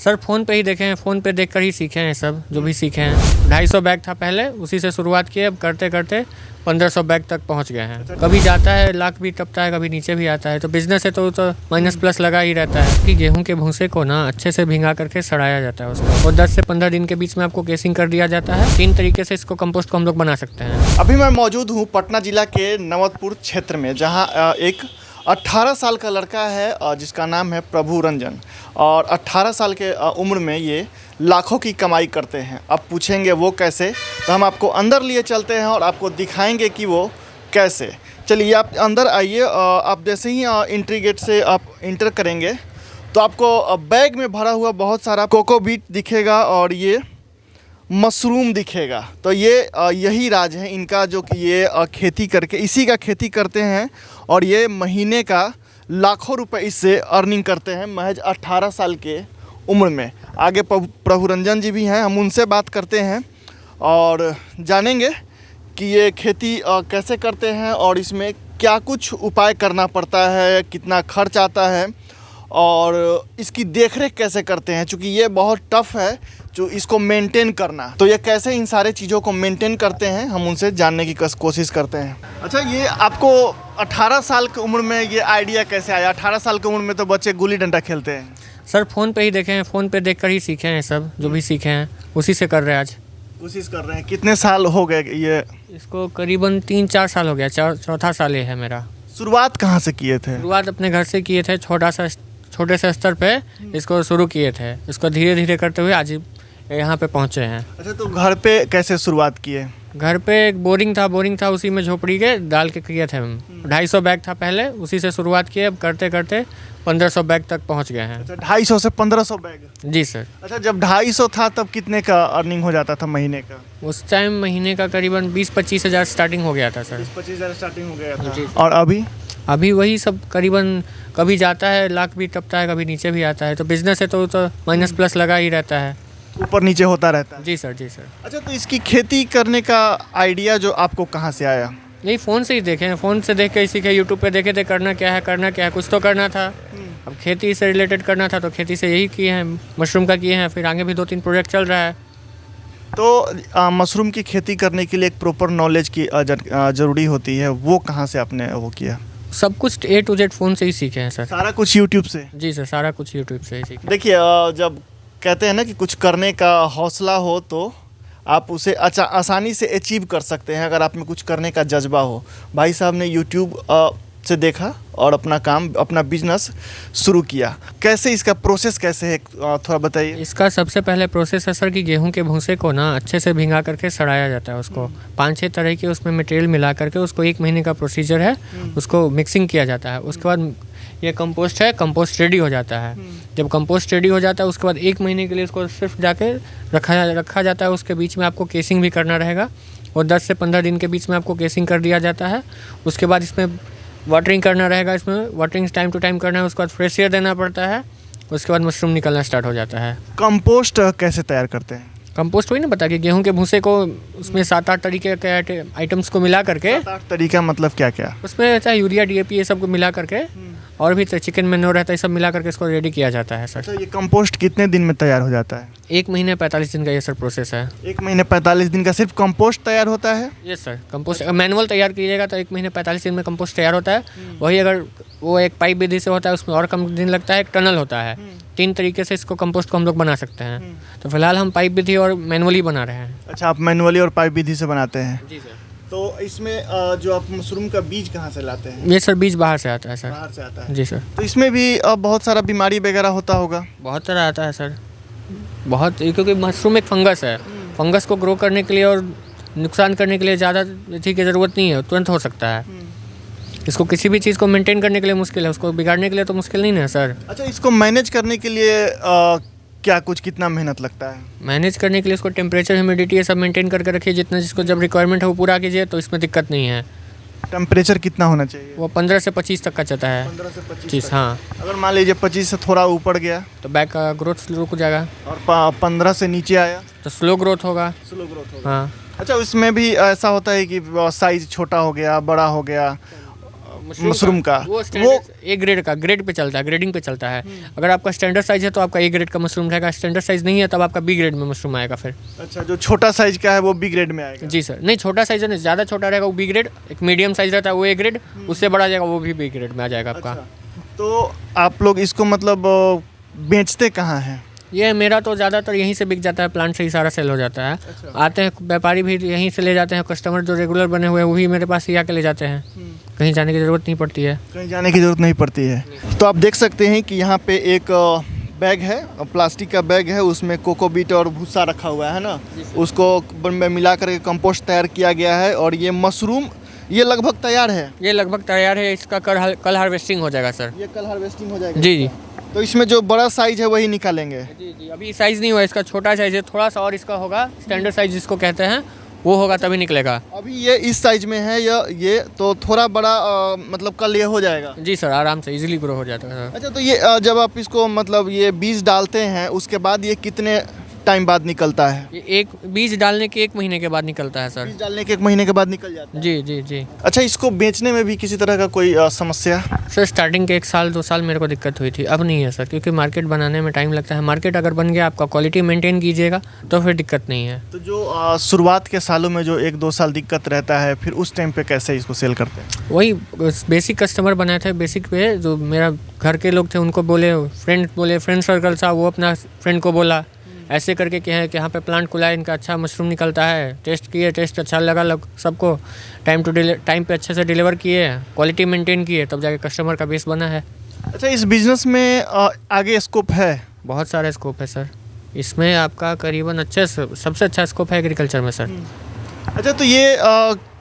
Sir phone पे ही देखे हैं, फ़ोन पे देखकर ही सीखे हैं सब जो भी सीखे हैं। 250 बैग था पहले, उसी से शुरुआत किए, अब करते करते 1500 बैग तक पहुंच गए हैं। कभी जाता है लाख भी टपता है, कभी नीचे भी आता है। तो बिजनेस है तो माइनस प्लस लगा ही रहता है कि गेहूं के भूसे को ना अच्छे से भिंगा करके सड़ाया जाता है उसको, और 10 से 15 दिन के बीच में आपको केसिंग कर दिया जाता है। 3 तरीके से इसको कंपोस्ट को हम लोग बना सकते हैं। अभी मैं मौजूद हूँ पटना जिला के नवतपुर क्षेत्र में, जहाँ एक 18 साल का लड़का है जिसका नाम है प्रभु रंजन, और 18 साल के उम्र में ये लाखों की कमाई करते हैं। अब पूछेंगे वो कैसे, तो हम आपको अंदर लिए चलते हैं और आपको दिखाएंगे कि वो कैसे। चलिए आप अंदर आइए। आप जैसे ही एंट्री गेट से आप इंटर करेंगे तो आपको बैग में भरा हुआ बहुत सारा कोकोबीट दिखेगा और ये मशरूम दिखेगा। तो ये यही राज है इनका, जो कि ये खेती करके इसी का खेती करते हैं और ये महीने का लाखों रुपए इससे अर्निंग करते हैं महज 18 साल के उम्र में। आगे प्रभु रंजन जी भी हैं, हम उनसे बात करते हैं और जानेंगे कि ये खेती कैसे करते हैं और इसमें क्या कुछ उपाय करना पड़ता है, कितना खर्च आता है और इसकी देखरेख कैसे करते हैं, क्योंकि ये बहुत टफ़ है जो इसको मेंटेन करना। तो ये कैसे इन सारे चीज़ों को मेंटेन करते हैं, हम उनसे जानने की कोशिश करते हैं। अच्छा, ये आपको 18 साल की उम्र में ये आइडिया कैसे आया? 18 साल की उम्र में तो बच्चे गुल्ली डंडा खेलते हैं। सर फ़ोन पे ही देखे हैं, फ़ोन पे देखकर ही सीखे हैं सब जो भी सीखे हैं, उसी से कर रहे हैं आज। कोशिश कर रहे हैं। कितने साल हो गए ये? इसको करीबन 3-4 साल हो गया, चौथा साल ये है मेरा। शुरुआत कहाँ से किए थे? शुरुआत अपने घर से किए थे, छोटे से स्तर पे इसको शुरू किए थे। इसको धीरे धीरे करते हुए आज यहाँ पे पहुँचे हैं। अच्छा, तो घर पे कैसे शुरुआत किए? घर पे एक बोरिंग था, उसी में झोपड़ी के डाल के किए थे हम। 250 बैग था पहले, उसी से शुरुआत किए, अब करते करते 1500 बैग तक पहुँच गए हैं। अच्छा, 250 से 1500 बैग? जी सर। अच्छा, जब 250 था तब कितने का अर्निंग हो जाता था महीने का? उस टाइम महीने का करीबन 20-25 हज़ार स्टार्टिंग हो गया था सर। 20-25 हज़ार स्टार्टिंग हो गया जी। था। और अभी वही सब करीबन, कभी जाता है लाख भी टपता है, कभी नीचे भी आता है। तो बिजनेस है तो माइनस प्लस लगा ही रहता है, ऊपर नीचे होता रहता है। जी सर, जी सर। अच्छा, तो इसकी खेती करने का आइडिया जो आपको कहाँ से आया? यही फ़ोन से ही देखे हैं, फ़ोन से देख के सीखे, यूट्यूब पे देखे थे करना क्या है, कुछ तो करना था। अब खेती से रिलेटेड करना था तो खेती से यही किए हैं, मशरूम का किए हैं। फिर आगे भी 2-3 प्रोजेक्ट चल रहा है। तो मशरूम की खेती करने के लिए एक प्रॉपर नॉलेज की ज़रूरी होती है, वो कहाँ से आपने वो किया? सब कुछ A to Z फ़ोन से ही सीखे हैं सर। सारा कुछ यूट्यूब से? जी सर, सारा कुछ यूट्यूब से ही सीखे। देखिए, जब कहते हैं ना कि कुछ करने का हौसला हो तो आप उसे आसानी से अचीव कर सकते हैं, अगर आप में कुछ करने का जज्बा हो। भाई साहब ने यूट्यूब से देखा और अपना बिजनेस शुरू किया। कैसे इसका प्रोसेस कैसे है, थोड़ा बताइए। इसका सबसे पहले प्रोसेस है सर कि गेहूं के भूसे को ना अच्छे से भिंगा करके सड़ाया जाता है उसको। 5-6 तरह के उसमें मटेरियल मिला करके उसको 1 महीने का प्रोसीजर है, उसको मिक्सिंग किया जाता है। उसके बाद ये कंपोस्ट है, कंपोस्ट रेडी हो जाता है। जब कंपोस्ट रेडी हो जाता है उसके बाद 1 महीने के लिए उसको सिर्फ जाके रखा जाता है। उसके बीच में आपको केसिंग भी करना रहेगा और 10 से 15 दिन के बीच में आपको केसिंग कर दिया जाता है। उसके बाद इसमें वाटरिंग करना रहेगा, इसमें वाटरिंग टाइम टू टाइम करना है। उसके बाद फ्रेश एयर देना पड़ता है। उसके बाद मशरूम निकलना स्टार्ट हो जाता है। कंपोस्ट कैसे तैयार करते हैं? कंपोस्ट वही ना बता कि गेहूं के भूसे को उसमें 7-8 तरीके के आइटम्स को मिला करके। 7-8 तरीका मतलब क्या क्या? उसमें चाहे यूरिया, DAP ये सब को मिला करके और भी चिकन मैन्योर रहता है, सब मिला करके इसको रेडी किया जाता है सर। अच्छा, ये कंपोस्ट कितने दिन में तैयार हो जाता है? 1 महीने 45 दिन का ये सर प्रोसेस है। 1 महीने 45 दिन का सिर्फ कंपोस्ट तैयार होता है? Yes sir. कंपोस्ट मैनुअल तैयार कीजिएगा तो 1 महीने 45 दिन में कंपोस्ट तैयार होता है। वही अगर वो एक पाइप विधि से होता है उसमें और कम दिन लगता है। एक टनल होता है। 3 तरीके से इसको कंपोस्ट को हम लोग बना सकते हैं। तो फिलहाल हम पाइप विधि और मैनुअली बना रहे हैं। अच्छा, आप मैनुअली और पाइप विधि से बनाते हैं? जी सर। तो इसमें जो आप मशरूम का बीज कहाँ से लाते हैं? ये सर बीज बाहर से आता है सर। बाहर से आता है? जी सर। तो इसमें भी बहुत सारा बीमारी वगैरह होता होगा? बहुत तरह आता है सर, बहुत, क्योंकि मशरूम एक फंगस है। फंगस को ग्रो करने के लिए और नुकसान करने के लिए ज़्यादा अथी की ज़रूरत नहीं है, तुरंत हो सकता है। इसको किसी भी चीज़ को मेंटेन करने के लिए मुश्किल है, उसको बिगाड़ने के लिए तो मुश्किल नहीं है सर। अच्छा, इसको मैनेज करने के लिए क्या कुछ कितना मेहनत लगता है? मैनेज करने के लिए उसको टेम्परेचर, ह्यूमिडिटी ये सब मेंटेन करके रखिए। जितना जिसको जब रिक्वायरमेंट है वो पूरा कीजिए, तो इसमें दिक्कत नहीं है। टेम्परेचर कितना होना चाहिए? वो 15 से 25 तक का चलता है। 15 से 25 चीज़, हाँ। अगर मान लीजिए 25 से थोड़ा ऊपर गया तो बैग का ग्रोथ रुक जाएगा, और 15 से नीचे आया तो स्लो ग्रोथ होगा। स्लो ग्रोथ होगा। हाँ। अच्छा, उसमें भी ऐसा होता है कि साइज छोटा हो गया, बड़ा हो गया, मशरूम का वो वो ए ग्रेड का, ग्रेड पे चलता है, ग्रेडिंग पे चलता है। अगर आपका स्टैंडर्ड साइज है तो आपका ए ग्रेड का मशरूम रहेगा, स्टैंडर्ड साइज नहीं है तब आपका बी ग्रेड में मशरूम आएगा फिर। अच्छा, जो छोटा साइज का है वो बी ग्रेड में आएगा। जी सर, नहीं छोटा साइज नहीं, ज़्यादा छोटा रहेगा वो बी ग्रेड, एक मीडियम साइज रहता है वो ए ग्रेड, उससे बड़ा जाएगा वो भी बी ग्रेड में आ जाएगा आपका। अच्छा, तो आप लोग इसको मतलब बेचते कहाँ हैं? ये मेरा तो ज़्यादातर यहीं से बिक जाता है, प्लांट से ही सारा सेल हो जाता है। आते हैं व्यापारी भी यहीं से ले जाते हैं, कस्टमर जो रेगुलर बने हुए हैं वही मेरे पास ही आके ले जाते हैं, कहीं जाने की ज़रूरत नहीं पड़ती है। कहीं जाने की ज़रूरत नहीं पड़ती है। तो आप देख सकते हैं कि यहाँ पे एक बैग है, प्लास्टिक का बैग है, उसमें कोकोबीट और भूसा रखा हुआ है ना, उसको मिला करके कंपोस्ट तैयार किया गया है। और ये मशरूम ये लगभग तैयार है। ये लगभग तैयार है, इसका कल हार्वेस्टिंग हो जाएगा सर। ये कल हार्वेस्टिंग हो जाएगा? जी जी तो इसमें जो बड़ा साइज है वही निकालेंगे? जी जी, अभी साइज़ नहीं हुआ इसका, छोटा साइज़ है थोड़ा सा, और इसका होगा स्टैंडर्ड साइज जिसको कहते हैं वो होगा तभी निकलेगा। अभी ये इस साइज में है ये तो थोड़ा बड़ा मतलब कल ये हो जाएगा? जी सर, आराम से इजीली ग्रो हो जाता है सर। अच्छा, तो ये जब आप इसको मतलब ये बीज डालते हैं उसके बाद ये कितने टाइम बाद निकलता है? ये एक बीज डालने के 1 महीने के बाद निकलता है सर। बीज डालने के 1 महीने के बाद निकल जाता है? जी जी जी। अच्छा, इसको बेचने में भी किसी तरह का कोई समस्या? सर स्टार्टिंग के 1 साल 2 साल मेरे को दिक्कत हुई थी, अब नहीं है सर, क्योंकि मार्केट बनाने में टाइम लगता है। मार्केट अगर बन गया, आपका क्वालिटी मेंटेन कीजिएगा तो फिर दिक्कत नहीं है। तो जो शुरुआत के सालों में जो 1-2 साल दिक्कत रहता है, फिर उस टाइम पे कैसे इसको सेल करते हैं? वही बेसिक कस्टमर बनाए थे, बेसिक पे जो मेरा घर के लोग थे उनको बोले, फ्रेंड सर्कल था, वो अपना फ्रेंड को बोला, ऐसे करके क्या है कि यहाँ पे प्लांट खुला है, इनका अच्छा मशरूम निकलता है, टेस्ट किए, टेस्ट अच्छा लगा सबको, टाइम पे अच्छे से डिलीवर किए, क्वालिटी मेंटेन किए, तब जाके कस्टमर का बेस बना है। अच्छा, इस बिजनेस में आगे स्कोप है? बहुत सारा स्कोप है सर इसमें, आपका करीबन सबसे अच्छा स्कोप है एग्रीकल्चर में सर। अच्छा, तो ये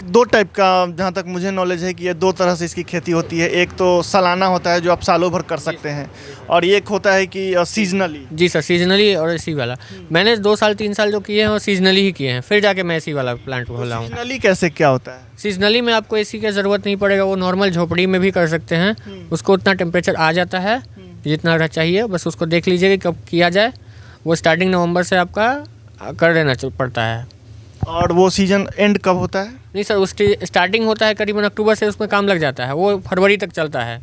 2 टाइप का जहाँ तक मुझे नॉलेज है कि ये 2 तरह से इसकी खेती होती है। एक तो सालाना होता है जो आप सालों भर कर सकते हैं, और एक होता है कि सीजनली। जी सर, सीजनली और एसी वाला। मैंने 2 साल 3 साल जो किए हैं वो सीजनली ही किए हैं, फिर जाके मैं एसी वाला प्लांट खोला हूँ। सीजनली कैसे क्या होता है? सीजनली में आपको एसी की ज़रूरत नहीं पड़ेगा, वो नॉर्मल झोपड़ी में भी कर सकते हैं। उसको उतना टेम्परेचर आ जाता है जितना चाहिए, बस उसको देख लीजिए कि कब किया जाए। वो स्टार्टिंग नवंबर से आपका कर देना पड़ता है। और वो सीजन एंड कब होता है? नहीं सर, उस स्टार्टिंग होता है करीबन अक्टूबर से, उसमें काम लग जाता है, वो फरवरी तक चलता है।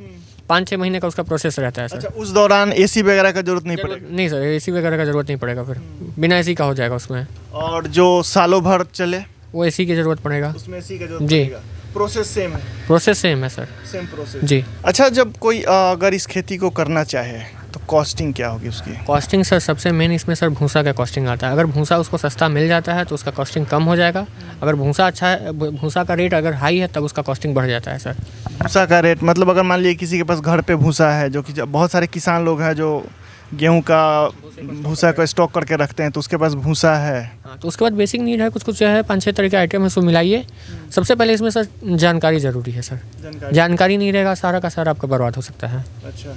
5-6 महीने का उसका प्रोसेस रहता है सर। अच्छा, उस दौरान एसी वगैरह का जरूरत नहीं पड़ेगा? नहीं सर, एसी वगैरह का ज़रूरत नहीं पड़ेगा, फिर बिना एसी का हो जाएगा उसमें। और जो सालों भर चले वो एसी की ज़रूरत पड़ेगा, उसमें एसी का जरूरत जी। पड़ेगा? प्रोसेस सेम है? प्रोसेस सेम है सर। सेम प्रोसेस जी। अच्छा, जब कोई अगर इस खेती को करना चाहे तो कॉस्टिंग क्या होगी उसकी? कॉस्टिंग सर सबसे मेन इसमें सर भूसा का कॉस्टिंग आता है। अगर भूसा उसको सस्ता मिल जाता है तो उसका कॉस्टिंग कम हो जाएगा। अगर भूसा अच्छा है, भूसा का रेट अगर हाई है तब उसका कॉस्टिंग बढ़ जाता है सर। भूसा का रेट मतलब अगर मान लीजिए किसी के पास घर पे भूसा है, जो कि बहुत सारे किसान लोग हैं जो गेहूं का भूसा को स्टॉक करके रखते हैं, तो उसके पास भूसा है। हाँ, तो उसके बाद बेसिक नीड है, कुछ जो है 5-6 तरह के आइटम है, उसको मिलाइए। सबसे पहले इसमें सर जानकारी ज़रूरी है सर। जानकारी नहीं रहेगा, सारा का सारा आपका बर्बाद हो सकता है। अच्छा,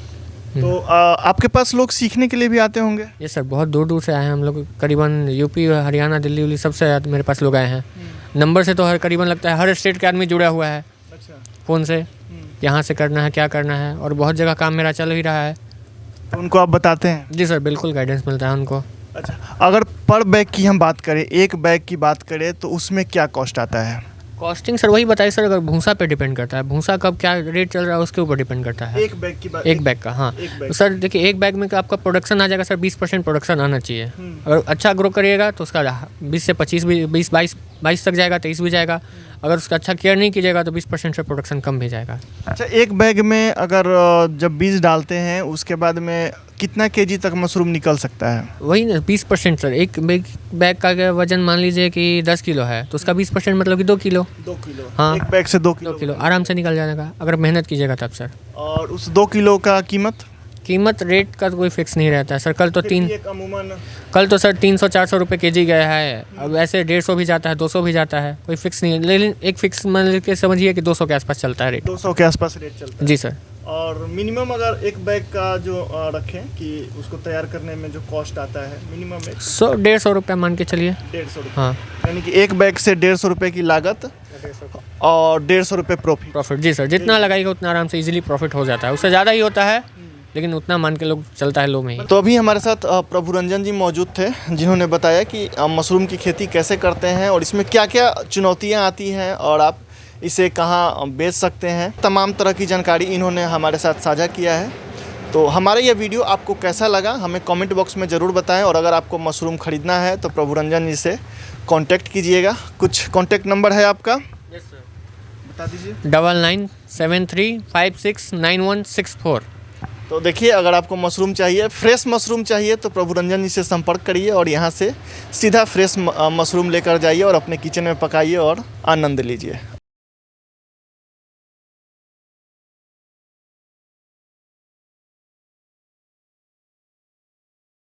तो आपके पास लोग सीखने के लिए भी आते होंगे? ये सर बहुत दूर दूर से आए हैं हम लोग, करीबन यूपी, हरियाणा, दिल्ली उल्ली सबसे मेरे पास लोग आए हैं। नंबर से तो करीबन लगता है हर स्टेट के आदमी जुड़ा हुआ है। अच्छा। फ़ोन से यहाँ से करना है, क्या करना है, और बहुत जगह काम मेरा चल ही रहा है। तो उनको आप बताते हैं? जी सर, बिल्कुल गाइडेंस मिलता है उनको। अच्छा, अगर पर बैग की हम बात करें, एक बैग की बात करें, तो उसमें क्या कॉस्ट आता है? कॉस्टिंग सर वही बताइए सर, अगर भूसा पे डिपेंड करता है, भूसा कब क्या रेट चल रहा है उसके ऊपर डिपेंड करता है। एक बैग की बात? एक बैग का, हाँ। तो सर देखिए, एक बैग में आपका प्रोडक्शन आ जाएगा सर, 20% प्रोडक्शन आना चाहिए। अगर अच्छा ग्रो करिएगा तो उसका 20 से 25 भी 22 तक जाएगा, 23 भी जाएगा। अगर उसका अच्छा केयर नहीं कीजिएगा तो 20% से प्रोडक्शन कम भी जाएगा। अच्छा, एक बैग में अगर जब बीज डालते हैं उसके बाद में कितना केजी तक मशरूम निकल सकता है? वही ना, 20% सर। एक बैग का अगर वजन मान लीजिए कि 10 किलो है तो उसका 20% मतलब कि 2 किलो। 2 किलो? हाँ, एक बैग से 2 किलो आराम से निकल जाएगा अगर मेहनत कीजिएगा तब सर। और उस 2 किलो का कीमत रेट का तो कोई फिक्स नहीं रहता है सर। कल तो सर 300-400 रुपये केजी गया है, अब ऐसे 150 भी जाता है, 200 भी जाता है, कोई फिक्स नहीं है। लेकिन एक फिक्स मान के समझिए कि 200 के आसपास चलता है रेट। 200 के आसपास रेट चलता है? जी सर। और मिनिमम अगर एक बैग का जो रखें कि उसको तैयार करने में जो कॉस्ट आता है मिनिमम 100-150 रुपये मान के चलिए। 150 रुपये? हाँ, यानी कि एक बैग से 150 रुपये की लागत और 150 रुपये प्रॉफिट? जी सर, जितना लगाएगा उतना आराम से इजीली प्रॉफिट हो जाता है। उससे ज़्यादा ही होता है लेकिन उतना मान के लोग चलता है लो में ही। तो अभी हमारे साथ प्रभु रंजन जी मौजूद थे, जिन्होंने बताया कि मशरूम की खेती कैसे करते हैं और इसमें क्या क्या चुनौतियां आती हैं, और आप इसे कहाँ बेच सकते हैं, तमाम तरह की जानकारी इन्होंने हमारे साथ साझा किया है। तो हमारा यह वीडियो आपको कैसा लगा हमें कमेंट बॉक्स में ज़रूर बताएं, और अगर आपको मशरूम ख़रीदना है तो प्रभु रंजन जी से कांटेक्ट कीजिएगा। कुछ कांटेक्ट नंबर है आपका, बता दीजिए। 9973569164। तो देखिए, अगर आपको मशरूम चाहिए, फ्रेश मशरूम चाहिए, तो प्रभु रंजन जी से संपर्क करिए और यहाँ से सीधा फ्रेश मशरूम लेकर जाइए और अपने किचन में पकाइए और आनंद लीजिए।